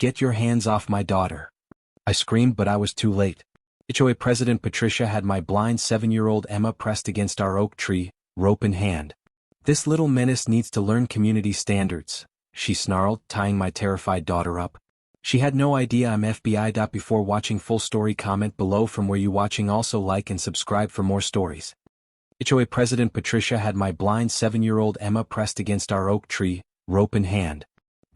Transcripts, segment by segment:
"Get your hands off my daughter." I screamed, but I was too late. HOA President Patricia had my blind 7-year-old Emma pressed against our oak tree, rope in hand. "This little menace needs to learn community standards," she snarled, tying my terrified daughter up. She had no idea I'm FBI. Before watching full story, comment below from where you watching. Also like and subscribe for more stories. HOA President Patricia had my blind 7-year-old Emma pressed against our oak tree, rope in hand.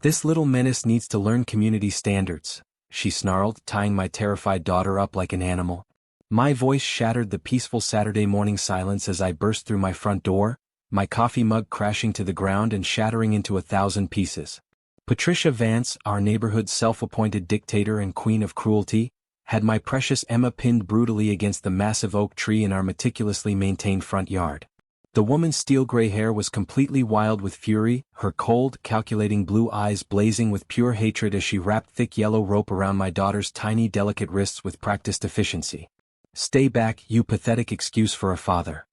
"This little menace needs to learn community standards," she snarled, tying my terrified daughter up like an animal. My voice shattered the peaceful Saturday morning silence as I burst through my front door, my coffee mug crashing to the ground and shattering into 1,000 pieces. Patricia Vance, our neighborhood's self-appointed dictator and queen of cruelty, had my precious Emma pinned brutally against the massive oak tree in our meticulously maintained front yard. The woman's steel-gray hair was completely wild with fury, her cold, calculating blue eyes blazing with pure hatred as she wrapped thick yellow rope around my daughter's tiny, delicate wrists with practiced efficiency. "Stay back, you pathetic excuse for a father."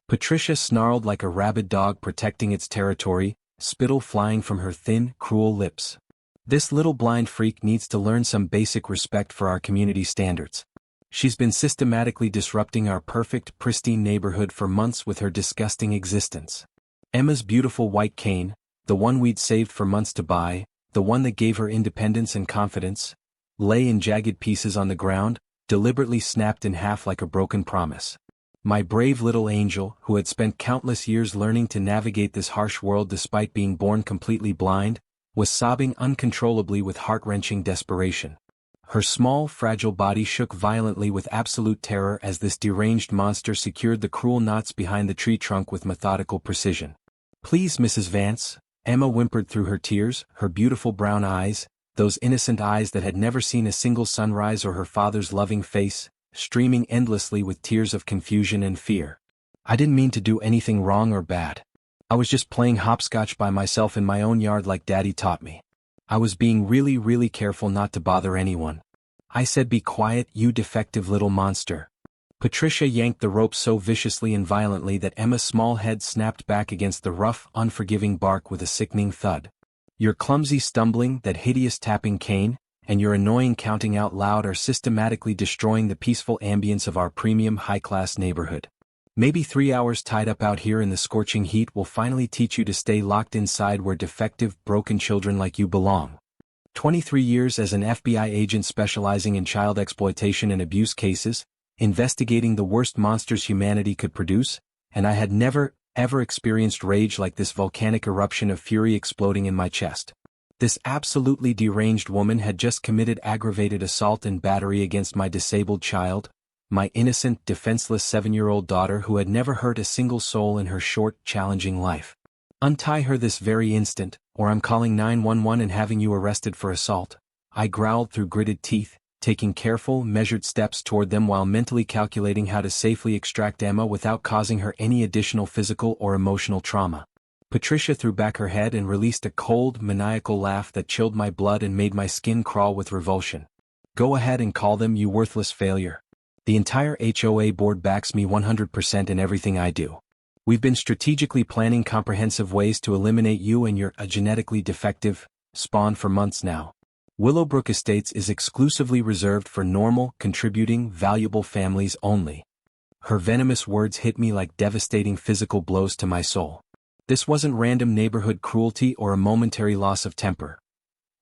Patricia snarled like a rabid dog protecting its territory, spittle flying from her thin, cruel lips. "This little blind freak needs to learn some basic respect for our community standards. She's been systematically disrupting our perfect, pristine neighborhood for months with her disgusting existence." Emma's beautiful white cane, the one we'd saved for months to buy, the one that gave her independence and confidence, lay in jagged pieces on the ground, deliberately snapped in half like a broken promise. My brave little angel, who had spent countless years learning to navigate this harsh world despite being born completely blind, was sobbing uncontrollably with heart-wrenching desperation. Her small, fragile body shook violently with absolute terror as this deranged monster secured the cruel knots behind the tree trunk with methodical precision. "Please, Mrs. Vance," Emma whimpered through her tears, her beautiful brown eyes, those innocent eyes that had never seen a single sunrise or her father's loving face, streaming endlessly with tears of confusion and fear. "I didn't mean to do anything wrong or bad. I was just playing hopscotch by myself in my own yard like Daddy taught me. I was being really careful not to bother anyone. I said be quiet, you defective little monster." Patricia yanked the rope so viciously and violently that Emma's small head snapped back against the rough, unforgiving bark with a sickening thud. "Your clumsy stumbling, that hideous tapping cane, and your annoying counting out loud are systematically destroying the peaceful ambience of our premium high-class neighborhood. Maybe 3 hours tied up out here in the scorching heat will finally teach you to stay locked inside where defective, broken children like you belong." 23 years as an FBI agent specializing in child exploitation and abuse cases, investigating the worst monsters humanity could produce, and I had never, ever experienced rage like this volcanic eruption of fury exploding in my chest. This absolutely deranged woman had just committed aggravated assault and battery against my disabled child, my innocent, defenseless 7-year-old daughter who had never hurt a single soul in her short, challenging life. "Untie her this very instant, or I'm calling 911 and having you arrested for assault," I growled through gritted teeth, taking careful, measured steps toward them while mentally calculating how to safely extract Emma without causing her any additional physical or emotional trauma. Patricia threw back her head and released a cold, maniacal laugh that chilled my blood and made my skin crawl with revulsion. "Go ahead and call them, you worthless failure. The entire HOA board backs me 100% in everything I do. We've been strategically planning comprehensive ways to eliminate you and your genetically defective spawn for months now. Willowbrook Estates is exclusively reserved for normal, contributing, valuable families only." Her venomous words hit me like devastating physical blows to my soul. This wasn't random neighborhood cruelty or a momentary loss of temper.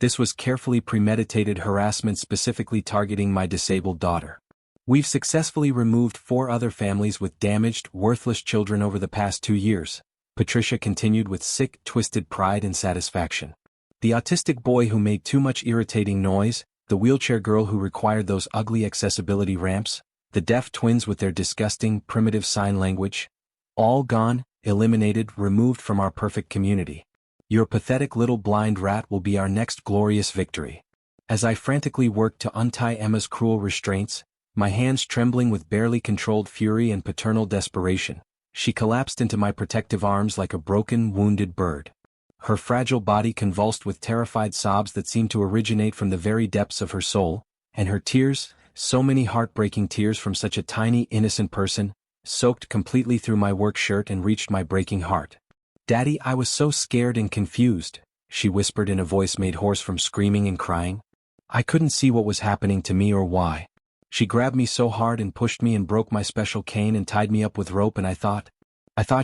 This was carefully premeditated harassment specifically targeting my disabled daughter. "We've successfully removed 4 other families with damaged, worthless children over the past 2 years," Patricia continued with sick, twisted pride and satisfaction. "The autistic boy who made too much irritating noise, the wheelchair girl who required those ugly accessibility ramps, the deaf twins with their disgusting, primitive sign language. All gone, eliminated, removed from our perfect community. Your pathetic little blind rat will be our next glorious victory." As I frantically worked to untie Emma's cruel restraints, my hands trembling with barely controlled fury and paternal desperation, she collapsed into my protective arms like a broken, wounded bird. Her fragile body convulsed with terrified sobs that seemed to originate from the very depths of her soul, and her tears, so many heartbreaking tears from such a tiny, innocent person, soaked completely through my work shirt and reached my breaking heart. "Daddy, I was so scared and confused," she whispered in a voice made hoarse from screaming and crying. I couldn't see what was happening to me or why. She grabbed me so hard and pushed me and broke my special cane and tied me up with rope, and I thought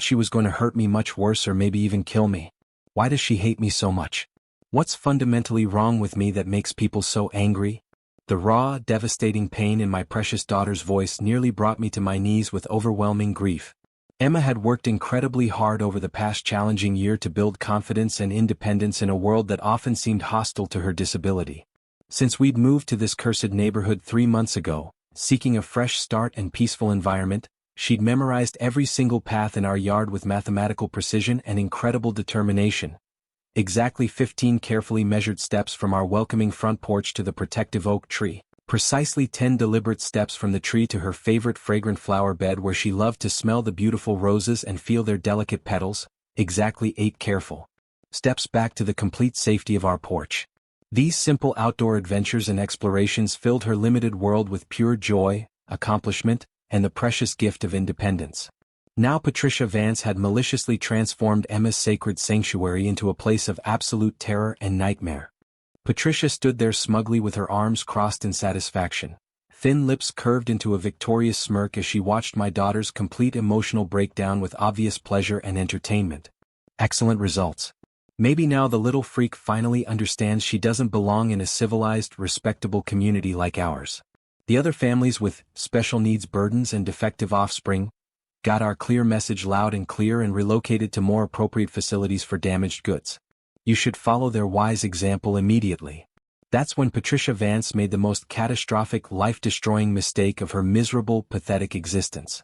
she was going to hurt me much worse or maybe even kill me. Why does she hate me so much? What's fundamentally wrong with me that makes people so angry? The raw, devastating pain in my precious daughter's voice nearly brought me to my knees with overwhelming grief. Emma had worked incredibly hard over the past challenging year to build confidence and independence in a world that often seemed hostile to her disability. Since we'd moved to this cursed neighborhood 3 months ago, seeking a fresh start and peaceful environment, she'd memorized every single path in our yard with mathematical precision and incredible determination. Exactly 15 carefully measured steps from our welcoming front porch to the protective oak tree. Precisely 10 deliberate steps from the tree to her favorite fragrant flower bed where she loved to smell the beautiful roses and feel their delicate petals. Exactly 8 careful steps back to the complete safety of our porch. These simple outdoor adventures and explorations filled her limited world with pure joy, accomplishment, and the precious gift of independence. Now Patricia Vance had maliciously transformed Emma's sacred sanctuary into a place of absolute terror and nightmare. Patricia stood there smugly with her arms crossed in satisfaction. Thin lips curved into a victorious smirk as she watched my daughter's complete emotional breakdown with obvious pleasure and entertainment. Excellent results. Maybe now the little freak finally understands she doesn't belong in a civilized, respectable community like ours. The other families with special needs burdens and defective offspring got our clear message loud and clear and relocated to more appropriate facilities for damaged goods. You should follow their wise example immediately. That's when Patricia Vance made the most catastrophic, life-destroying mistake of her miserable, pathetic existence.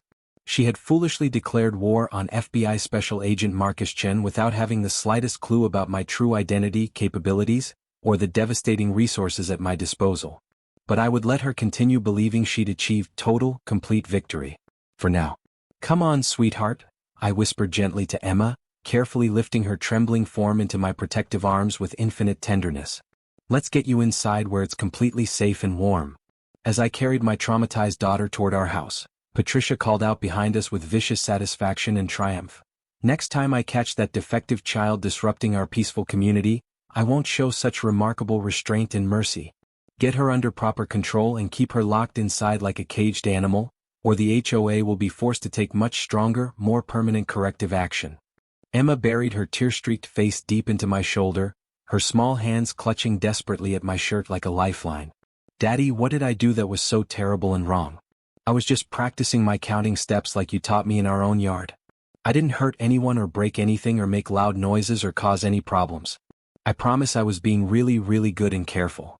She had foolishly declared war on FBI Special Agent Marcus Chen without having the slightest clue about my true identity, capabilities, or the devastating resources at my disposal. But I would let her continue believing she'd achieved total, complete victory. For now. Come on, sweetheart, I whispered gently to Emma, carefully lifting her trembling form into my protective arms with infinite tenderness. Let's get you inside where it's completely safe and warm. As I carried my traumatized daughter toward our house, Patricia called out behind us with vicious satisfaction and triumph. Next time I catch that defective child disrupting our peaceful community, I won't show such remarkable restraint and mercy. Get her under proper control and keep her locked inside like a caged animal, or the HOA will be forced to take much stronger, more permanent corrective action. Emma buried her tear-streaked face deep into my shoulder, her small hands clutching desperately at my shirt like a lifeline. Daddy, what did I do that was so terrible and wrong? I was just practicing my counting steps like you taught me in our own yard. I didn't hurt anyone or break anything or make loud noises or cause any problems. I promise I was being really, really good and careful.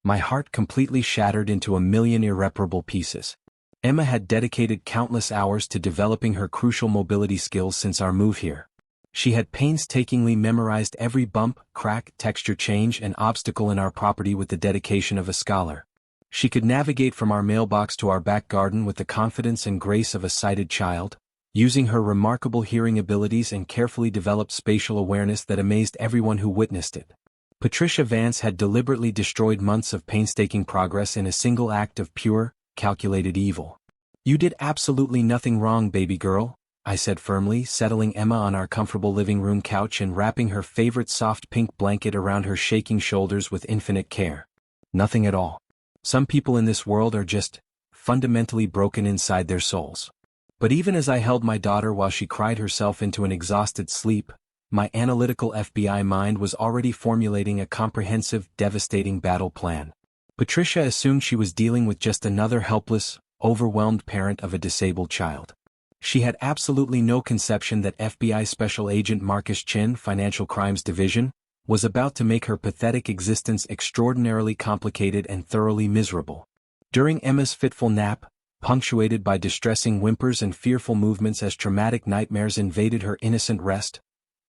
My heart completely shattered into a million irreparable pieces. Emma had dedicated countless hours to developing her crucial mobility skills since our move here. She had painstakingly memorized every bump, crack, texture change, and obstacle in our property with the dedication of a scholar. She could navigate from our mailbox to our back garden with the confidence and grace of a sighted child, using her remarkable hearing abilities and carefully developed spatial awareness that amazed everyone who witnessed it. Patricia Vance had deliberately destroyed months of painstaking progress in a single act of pure, calculated evil. You did absolutely nothing wrong, baby girl, I said firmly, settling Emma on our comfortable living room couch and wrapping her favorite soft pink blanket around her shaking shoulders with infinite care. Nothing at all. Some people in this world are just fundamentally broken inside their souls. But even as I held my daughter while she cried herself into an exhausted sleep, my analytical FBI mind was already formulating a comprehensive, devastating battle plan. Patricia assumed she was dealing with just another helpless, overwhelmed parent of a disabled child. She had absolutely no conception that FBI Special Agent Marcus Chen, Financial Crimes Division, was about to make her pathetic existence extraordinarily complicated and thoroughly miserable. During Emma's fitful nap, punctuated by distressing whimpers and fearful movements as traumatic nightmares invaded her innocent rest,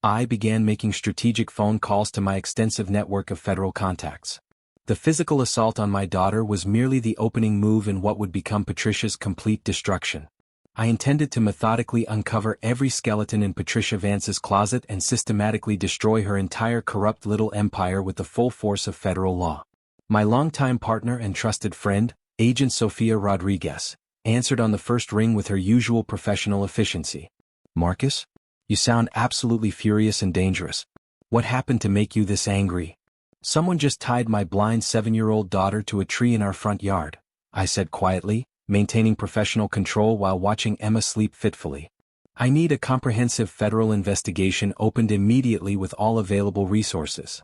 I began making strategic phone calls to my extensive network of federal contacts. The physical assault on my daughter was merely the opening move in what would become Patricia's complete destruction. I intended to methodically uncover every skeleton in Patricia Vance's closet and systematically destroy her entire corrupt little empire with the full force of federal law. My longtime partner and trusted friend, Agent Sofia Rodriguez, answered on the first ring with her usual professional efficiency. Marcus? You sound absolutely furious and dangerous. What happened to make you this angry? Someone just tied my blind 7-year-old daughter to a tree in our front yard, I said quietly, maintaining professional control while watching Emma sleep fitfully. I need a comprehensive federal investigation opened immediately with all available resources.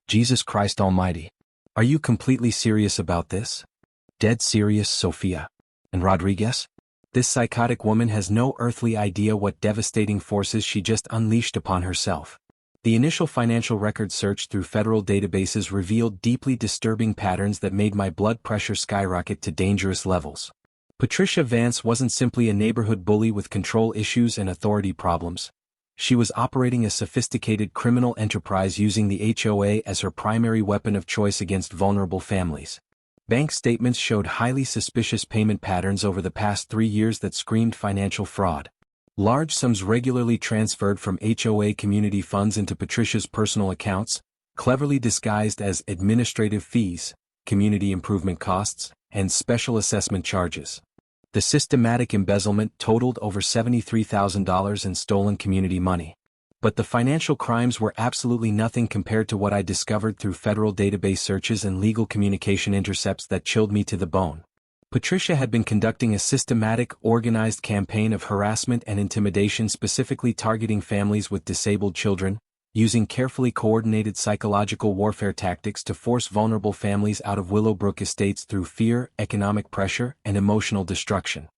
Jesus Christ Almighty. Are you completely serious about this? Dead serious, Sophia. And Rodriguez? This psychotic woman has no earthly idea what devastating forces she just unleashed upon herself. The initial financial record search through federal databases revealed deeply disturbing patterns that made my blood pressure skyrocket to dangerous levels. Patricia Vance wasn't simply a neighborhood bully with control issues and authority problems. She was operating a sophisticated criminal enterprise using the HOA as her primary weapon of choice against vulnerable families. Bank statements showed highly suspicious payment patterns over the past 3 years that screamed financial fraud. Large sums regularly transferred from HOA community funds into Patricia's personal accounts, cleverly disguised as administrative fees, community improvement costs, and special assessment charges. The systematic embezzlement totaled over $73,000 in stolen community money. But the financial crimes were absolutely nothing compared to what I discovered through federal database searches and legal communication intercepts that chilled me to the bone. Patricia had been conducting a systematic, organized campaign of harassment and intimidation specifically targeting families with disabled children, using carefully coordinated psychological warfare tactics to force vulnerable families out of Willowbrook Estates through fear, economic pressure, and emotional destruction.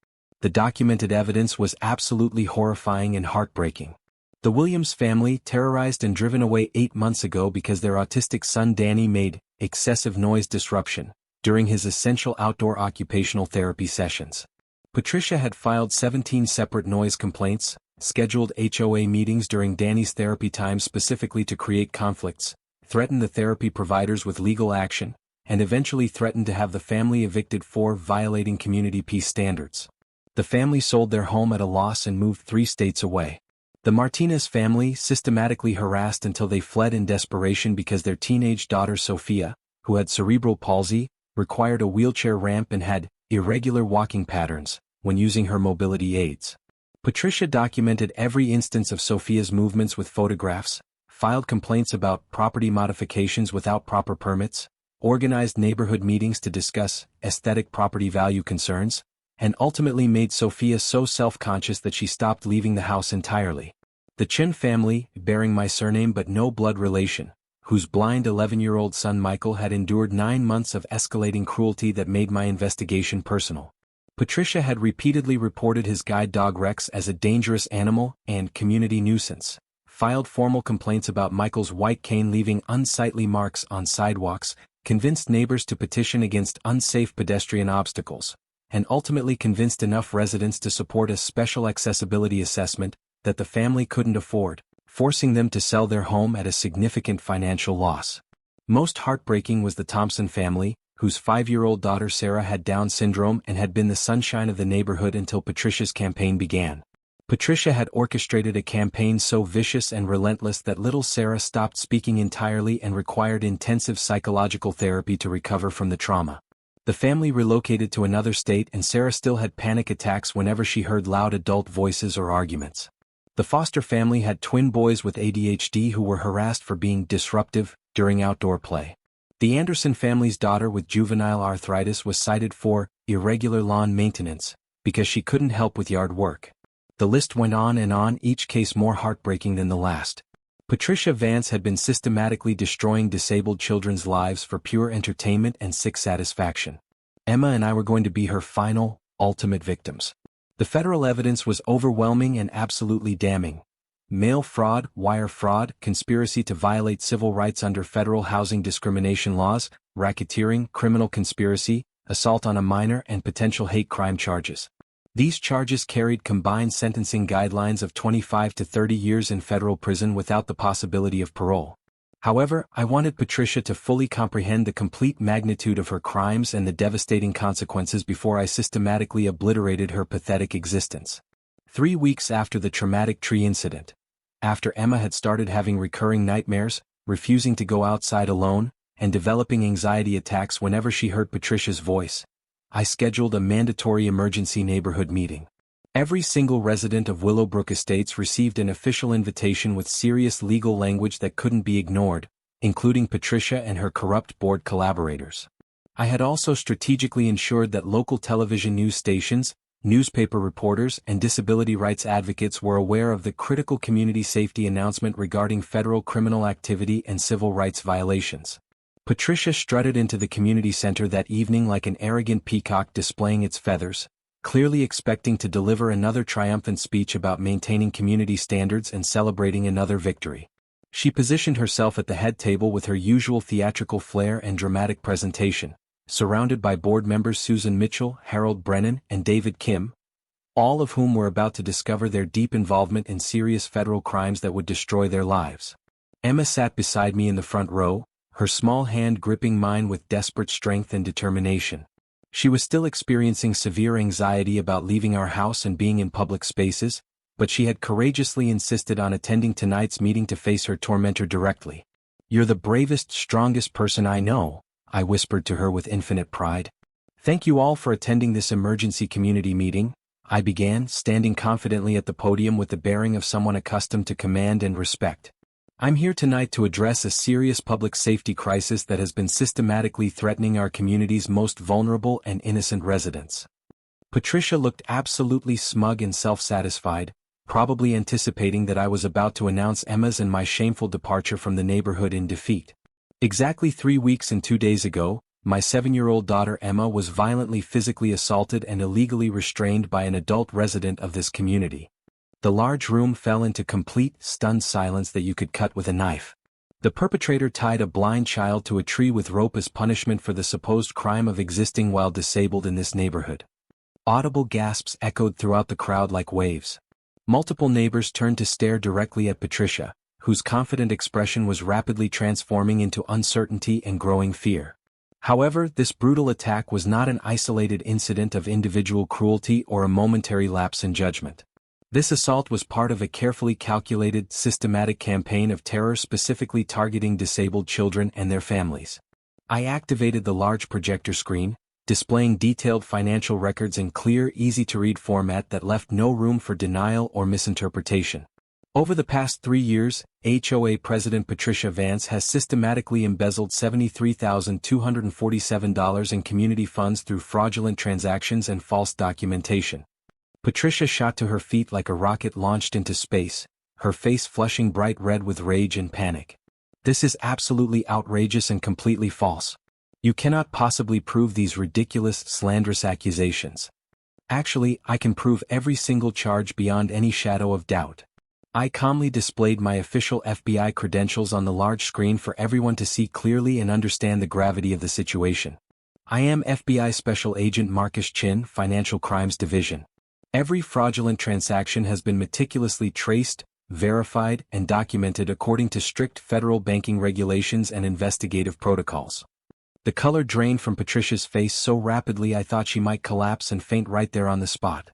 The documented evidence was absolutely horrifying and heartbreaking. The Williams family, terrorized and driven away 8 months ago because their autistic son Danny made excessive noise disruption during his essential outdoor occupational therapy sessions. Patricia had filed 17 separate noise complaints, scheduled HOA meetings during Danny's therapy time specifically to create conflicts, threatened the therapy providers with legal action, and eventually threatened to have the family evicted for violating community peace standards. The family sold their home at a loss and moved 3 states away. The Martinez family systematically harassed until they fled in desperation because their teenage daughter Sophia, who had cerebral palsy, required a wheelchair ramp and had irregular walking patterns when using her mobility aids. Patricia documented every instance of Sophia's movements with photographs, filed complaints about property modifications without proper permits, organized neighborhood meetings to discuss aesthetic property value concerns, and ultimately made Sophia so self-conscious that she stopped leaving the house entirely. The Chin family, bearing my surname but no blood relation, whose blind 11-year-old son Michael had endured 9 months of escalating cruelty that made my investigation personal. Patricia had repeatedly reported his guide dog Rex as a dangerous animal and community nuisance, filed formal complaints about Michael's white cane leaving unsightly marks on sidewalks, convinced neighbors to petition against unsafe pedestrian obstacles, and ultimately convinced enough residents to support a special accessibility assessment that the family couldn't afford, forcing them to sell their home at a significant financial loss. Most heartbreaking was the Thompson family, whose 5-year-old daughter Sarah had Down syndrome and had been the sunshine of the neighborhood until Patricia's campaign began. Patricia had orchestrated a campaign so vicious and relentless that little Sarah stopped speaking entirely and required intensive psychological therapy to recover from the trauma. The family relocated to another state and Sarah still had panic attacks whenever she heard loud adult voices or arguments. The Foster family had twin boys with ADHD who were harassed for being disruptive during outdoor play. The Anderson family's daughter with juvenile arthritis was cited for irregular lawn maintenance because she couldn't help with yard work. The list went on and on, each case more heartbreaking than the last. Patricia Vance had been systematically destroying disabled children's lives for pure entertainment and sick satisfaction. Emma and I were going to be her final, ultimate victims. The federal evidence was overwhelming and absolutely damning. Mail fraud, wire fraud, conspiracy to violate civil rights under federal housing discrimination laws, racketeering, criminal conspiracy, assault on a minor and potential hate crime charges. These charges carried combined sentencing guidelines of 25 to 30 years in federal prison without the possibility of parole. However, I wanted Patricia to fully comprehend the complete magnitude of her crimes and the devastating consequences before I systematically obliterated her pathetic existence. 3 weeks after the traumatic tree incident, after Emma had started having recurring nightmares, refusing to go outside alone, and developing anxiety attacks whenever she heard Patricia's voice, I scheduled a mandatory emergency neighborhood meeting. Every single resident of Willowbrook Estates received an official invitation with serious legal language that couldn't be ignored, including Patricia and her corrupt board collaborators. I had also strategically ensured that local television news stations, newspaper reporters, and disability rights advocates were aware of the critical community safety announcement regarding federal criminal activity and civil rights violations. Patricia strutted into the community center that evening like an arrogant peacock displaying its feathers, clearly expecting to deliver another triumphant speech about maintaining community standards and celebrating another victory. She positioned herself at the head table with her usual theatrical flair and dramatic presentation, surrounded by board members Susan Mitchell, Harold Brennan, and David Kim, all of whom were about to discover their deep involvement in serious federal crimes that would destroy their lives. Emma sat beside me in the front row, her small hand gripping mine with desperate strength and determination. She was still experiencing severe anxiety about leaving our house and being in public spaces, but she had courageously insisted on attending tonight's meeting to face her tormentor directly. "You're the bravest, strongest person I know," I whispered to her with infinite pride. "Thank you all for attending this emergency community meeting," I began, standing confidently at the podium with the bearing of someone accustomed to command and respect. "I'm here tonight to address a serious public safety crisis that has been systematically threatening our community's most vulnerable and innocent residents." Patricia looked absolutely smug and self-satisfied, probably anticipating that I was about to announce Emma's and my shameful departure from the neighborhood in defeat. Exactly 3 weeks and 2 days ago, my 7-year-old daughter Emma was violently physically assaulted and illegally restrained by an adult resident of this community. The large room fell into complete, stunned silence that you could cut with a knife. The perpetrator tied a blind child to a tree with rope as punishment for the supposed crime of existing while disabled in this neighborhood. Audible gasps echoed throughout the crowd like waves. Multiple neighbors turned to stare directly at Patricia, whose confident expression was rapidly transforming into uncertainty and growing fear. However, this brutal attack was not an isolated incident of individual cruelty or a momentary lapse in judgment. This assault was part of a carefully calculated, systematic campaign of terror specifically targeting disabled children and their families. I activated the large projector screen, displaying detailed financial records in clear, easy-to-read format that left no room for denial or misinterpretation. Over the past 3 years, HOA President Patricia Vance has systematically embezzled $73,247 in community funds through fraudulent transactions and false documentation. Patricia shot to her feet like a rocket launched into space, her face flushing bright red with rage and panic. "This is absolutely outrageous and completely false. You cannot possibly prove these ridiculous, slanderous accusations. Actually, I can prove every single charge beyond any shadow of doubt." I calmly displayed my official FBI credentials on the large screen for everyone to see clearly and understand the gravity of the situation. "I am FBI Special Agent Marcus Chin, Financial Crimes Division. Every fraudulent transaction has been meticulously traced, verified, and documented according to strict federal banking regulations and investigative protocols." The color drained from Patricia's face so rapidly I thought she might collapse and faint right there on the spot.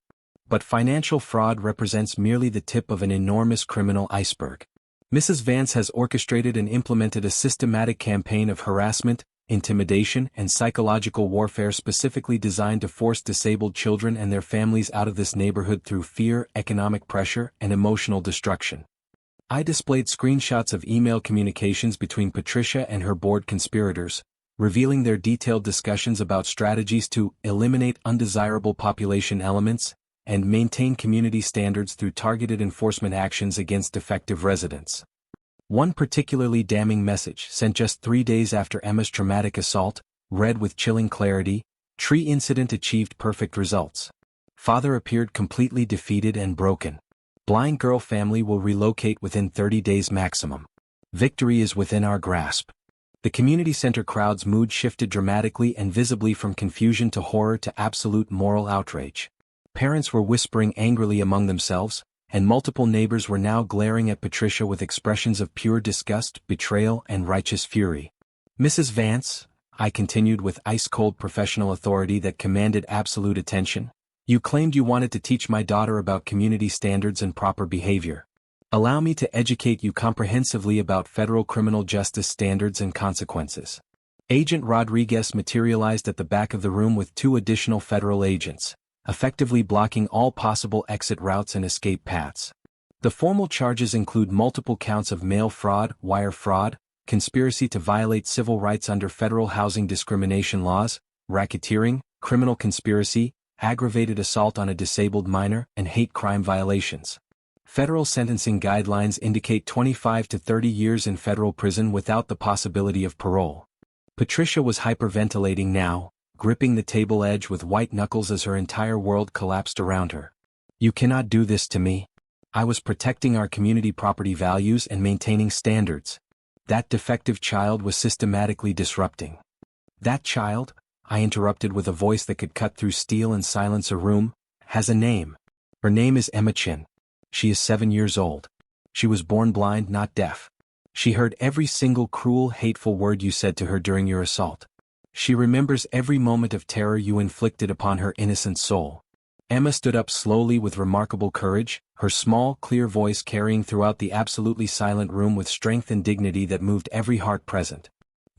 But financial fraud represents merely the tip of an enormous criminal iceberg. Mrs. Vance has orchestrated and implemented a systematic campaign of harassment, intimidation, and psychological warfare specifically designed to force disabled children and their families out of this neighborhood through fear, economic pressure, and emotional destruction. I displayed screenshots of email communications between Patricia and her board conspirators, revealing their detailed discussions about strategies to eliminate undesirable population elements and maintain community standards through targeted enforcement actions against defective residents. One particularly damning message, sent just 3 days after Emma's traumatic assault, read with chilling clarity, "Tree incident achieved perfect results. Father appeared completely defeated and broken. Blind girl family will relocate within 30 days maximum. Victory is within our grasp." The community center crowd's mood shifted dramatically and visibly from confusion to horror to absolute moral outrage. Parents were whispering angrily among themselves, and multiple neighbors were now glaring at Patricia with expressions of pure disgust, betrayal, and righteous fury. "Mrs. Vance," I continued with ice-cold professional authority that commanded absolute attention, "you claimed you wanted to teach my daughter about community standards and proper behavior. Allow me to educate you comprehensively about federal criminal justice standards and consequences." Agent Rodriguez materialized at the back of the room with 2 additional federal agents, effectively blocking all possible exit routes and escape paths. The formal charges include multiple counts of mail fraud, wire fraud, conspiracy to violate civil rights under federal housing discrimination laws, racketeering, criminal conspiracy, aggravated assault on a disabled minor, and hate crime violations. Federal sentencing guidelines indicate 25 to 30 years in federal prison without the possibility of parole. Patricia was hyperventilating now, gripping the table edge with white knuckles as her entire world collapsed around her. "You cannot do this to me. I was protecting our community property values and maintaining standards. That defective child was systematically disrupting." "That child," I interrupted with a voice that could cut through steel and silence a room, "has a name. Her name is Emma Chin. She is 7 years old. She was born blind, not deaf. She heard every single cruel, hateful word you said to her during your assault. She remembers every moment of terror you inflicted upon her innocent soul." Emma stood up slowly with remarkable courage, her small, clear voice carrying throughout the absolutely silent room with strength and dignity that moved every heart present.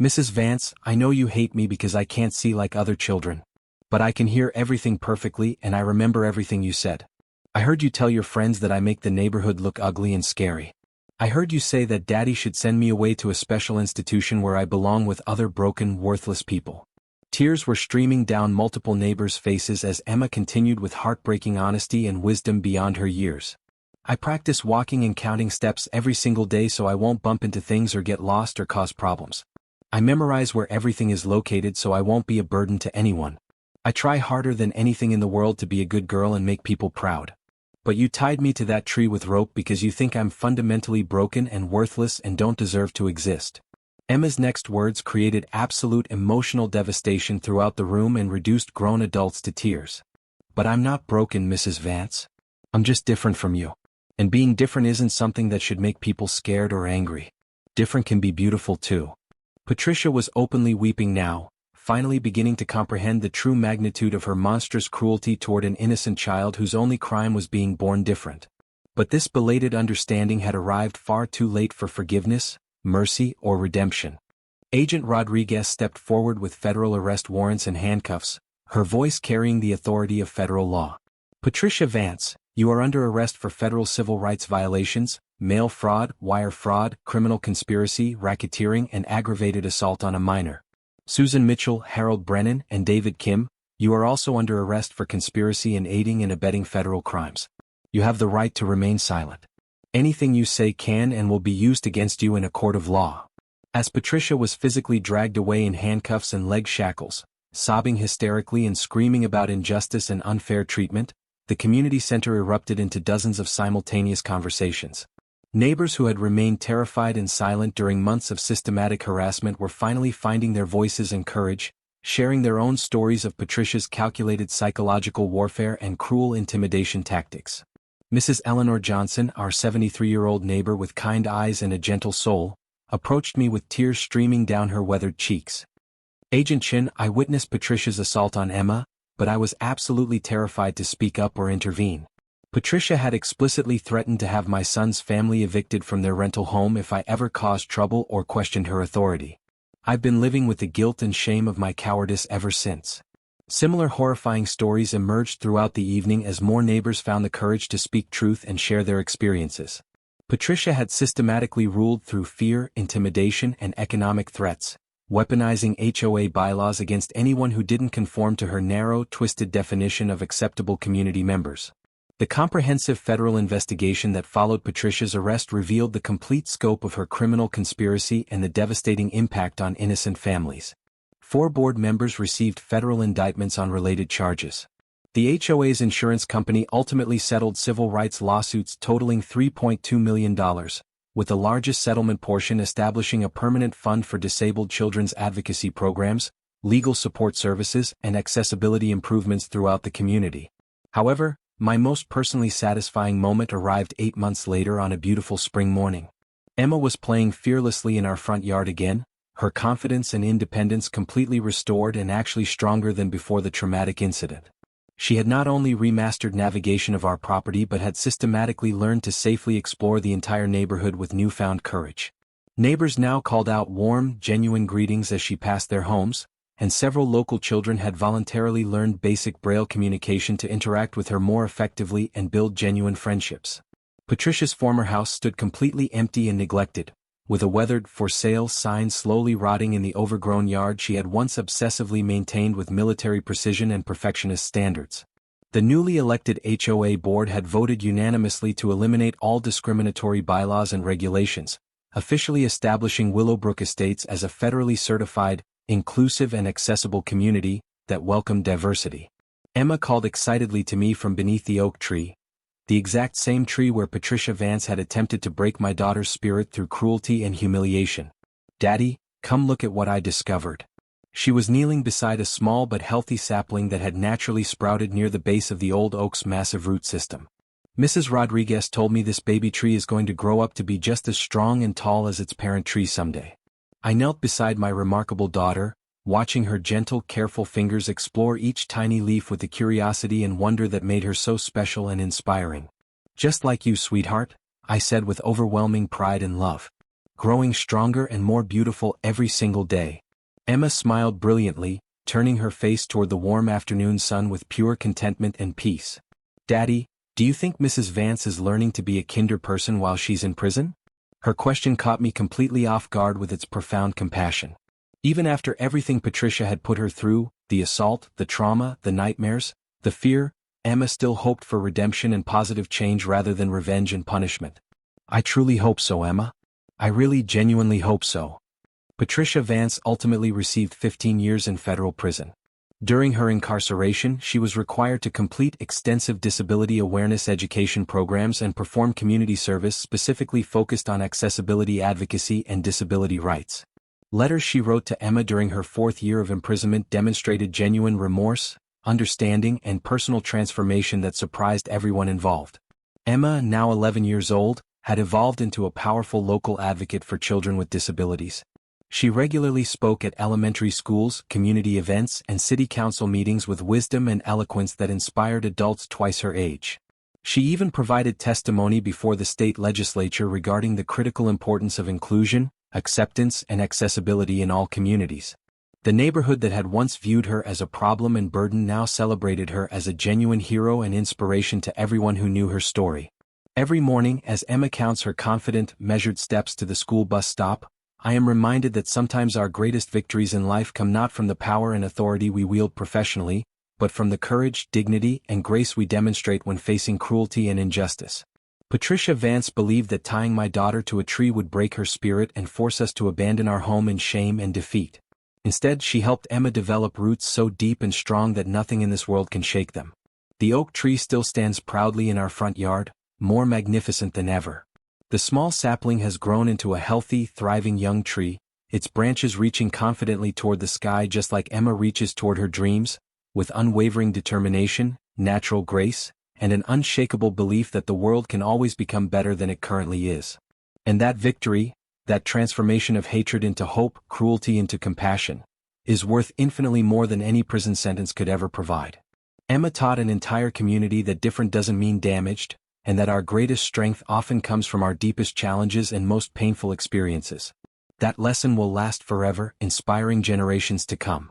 "Mrs. Vance, I know you hate me because I can't see like other children. But I can hear everything perfectly and I remember everything you said. I heard you tell your friends that I make the neighborhood look ugly and scary. I heard you say that Daddy should send me away to a special institution where I belong with other broken, worthless people." Tears were streaming down multiple neighbors' faces as Emma continued with heartbreaking honesty and wisdom beyond her years. "I practice walking and counting steps every single day so I won't bump into things or get lost or cause problems. I memorize where everything is located so I won't be a burden to anyone. I try harder than anything in the world to be a good girl and make people proud. But you tied me to that tree with rope because you think I'm fundamentally broken and worthless and don't deserve to exist." Emma's next words created absolute emotional devastation throughout the room and reduced grown adults to tears. "But I'm not broken, Mrs. Vance. I'm just different from you. And being different isn't something that should make people scared or angry. Different can be beautiful too." Patricia was openly weeping now, finally beginning to comprehend the true magnitude of her monstrous cruelty toward an innocent child whose only crime was being born different. But this belated understanding had arrived far too late for forgiveness, mercy, or redemption. Agent Rodriguez stepped forward with federal arrest warrants and handcuffs, her voice carrying the authority of federal law. "Patricia Vance, you are under arrest for federal civil rights violations, mail fraud, wire fraud, criminal conspiracy, racketeering, and aggravated assault on a minor. Susan Mitchell, Harold Brennan, and David Kim, you are also under arrest for conspiracy and aiding and abetting federal crimes. You have the right to remain silent. Anything you say can and will be used against you in a court of law." As Patricia was physically dragged away in handcuffs and leg shackles, sobbing hysterically and screaming about injustice and unfair treatment, the community center erupted into dozens of simultaneous conversations. Neighbors who had remained terrified and silent during months of systematic harassment were finally finding their voices and courage, sharing their own stories of Patricia's calculated psychological warfare and cruel intimidation tactics. Mrs. Eleanor Johnson, our 73-year-old neighbor with kind eyes and a gentle soul, approached me with tears streaming down her weathered cheeks. "Agent Chin, I witnessed Patricia's assault on Emma, but I was absolutely terrified to speak up or intervene. Patricia had explicitly threatened to have my son's family evicted from their rental home if I ever caused trouble or questioned her authority. I've been living with the guilt and shame of my cowardice ever since." Similar horrifying stories emerged throughout the evening as more neighbors found the courage to speak truth and share their experiences. Patricia had systematically ruled through fear, intimidation, and economic threats, weaponizing HOA bylaws against anyone who didn't conform to her narrow, twisted definition of acceptable community members. The comprehensive federal investigation that followed Patricia's arrest revealed the complete scope of her criminal conspiracy and the devastating impact on innocent families. 4 board members received federal indictments on related charges. The HOA's insurance company ultimately settled civil rights lawsuits totaling $3.2 million, with the largest settlement portion establishing a permanent fund for disabled children's advocacy programs, legal support services, and accessibility improvements throughout the community. However, my most personally satisfying moment arrived 8 months later on a beautiful spring morning. Emma was playing fearlessly in our front yard again, her confidence and independence completely restored and actually stronger than before the traumatic incident. She had not only remastered navigation of our property but had systematically learned to safely explore the entire neighborhood with newfound courage. Neighbors now called out warm, genuine greetings as she passed their homes, and several local children had voluntarily learned basic Braille communication to interact with her more effectively and build genuine friendships. Patricia's former house stood completely empty and neglected, with a weathered "for sale" sign slowly rotting in the overgrown yard she had once obsessively maintained with military precision and perfectionist standards. The newly elected HOA board had voted unanimously to eliminate all discriminatory bylaws and regulations, officially establishing Willowbrook Estates as a federally certified, inclusive and accessible community that welcomed diversity. Emma called excitedly to me from beneath the oak tree, the exact same tree where Patricia Vance had attempted to break my daughter's spirit through cruelty and humiliation. "Daddy, come look at what I discovered." She was kneeling beside a small but healthy sapling that had naturally sprouted near the base of the old oak's massive root system. "Mrs. Rodriguez told me this baby tree is going to grow up to be just as strong and tall as its parent tree someday." I knelt beside my remarkable daughter, watching her gentle, careful fingers explore each tiny leaf with the curiosity and wonder that made her so special and inspiring. "Just like you, sweetheart," I said with overwhelming pride and love. "Growing stronger and more beautiful every single day." Emma smiled brilliantly, turning her face toward the warm afternoon sun with pure contentment and peace. "Daddy, do you think Mrs. Vance is learning to be a kinder person while she's in prison?" Her question caught me completely off guard with its profound compassion. Even after everything Patricia had put her through, the assault, the trauma, the nightmares, the fear, Emma still hoped for redemption and positive change rather than revenge and punishment. "I truly hope so, Emma. I really genuinely hope so." Patricia Vance ultimately received 15 years in federal prison. During her incarceration, she was required to complete extensive disability awareness education programs and perform community service specifically focused on accessibility advocacy and disability rights. Letters she wrote to Emma during her 4th year of imprisonment demonstrated genuine remorse, understanding and personal transformation that surprised everyone involved. Emma, now 11 years old, had evolved into a powerful local advocate for children with disabilities. She regularly spoke at elementary schools, community events, and city council meetings with wisdom and eloquence that inspired adults twice her age. She even provided testimony before the state legislature regarding the critical importance of inclusion, acceptance, and accessibility in all communities. The neighborhood that had once viewed her as a problem and burden now celebrated her as a genuine hero and inspiration to everyone who knew her story. Every morning, as Emma counts her confident, measured steps to the school bus stop, I am reminded that sometimes our greatest victories in life come not from the power and authority we wield professionally, but from the courage, dignity, and grace we demonstrate when facing cruelty and injustice. Patricia Vance believed that tying my daughter to a tree would break her spirit and force us to abandon our home in shame and defeat. Instead, she helped Emma develop roots so deep and strong that nothing in this world can shake them. The oak tree still stands proudly in our front yard, more magnificent than ever. The small sapling has grown into a healthy, thriving young tree, its branches reaching confidently toward the sky just like Emma reaches toward her dreams, with unwavering determination, natural grace, and an unshakable belief that the world can always become better than it currently is. And that victory, that transformation of hatred into hope, cruelty into compassion, is worth infinitely more than any prison sentence could ever provide. Emma taught an entire community that different doesn't mean damaged, and that our greatest strength often comes from our deepest challenges and most painful experiences. That lesson will last forever, inspiring generations to come.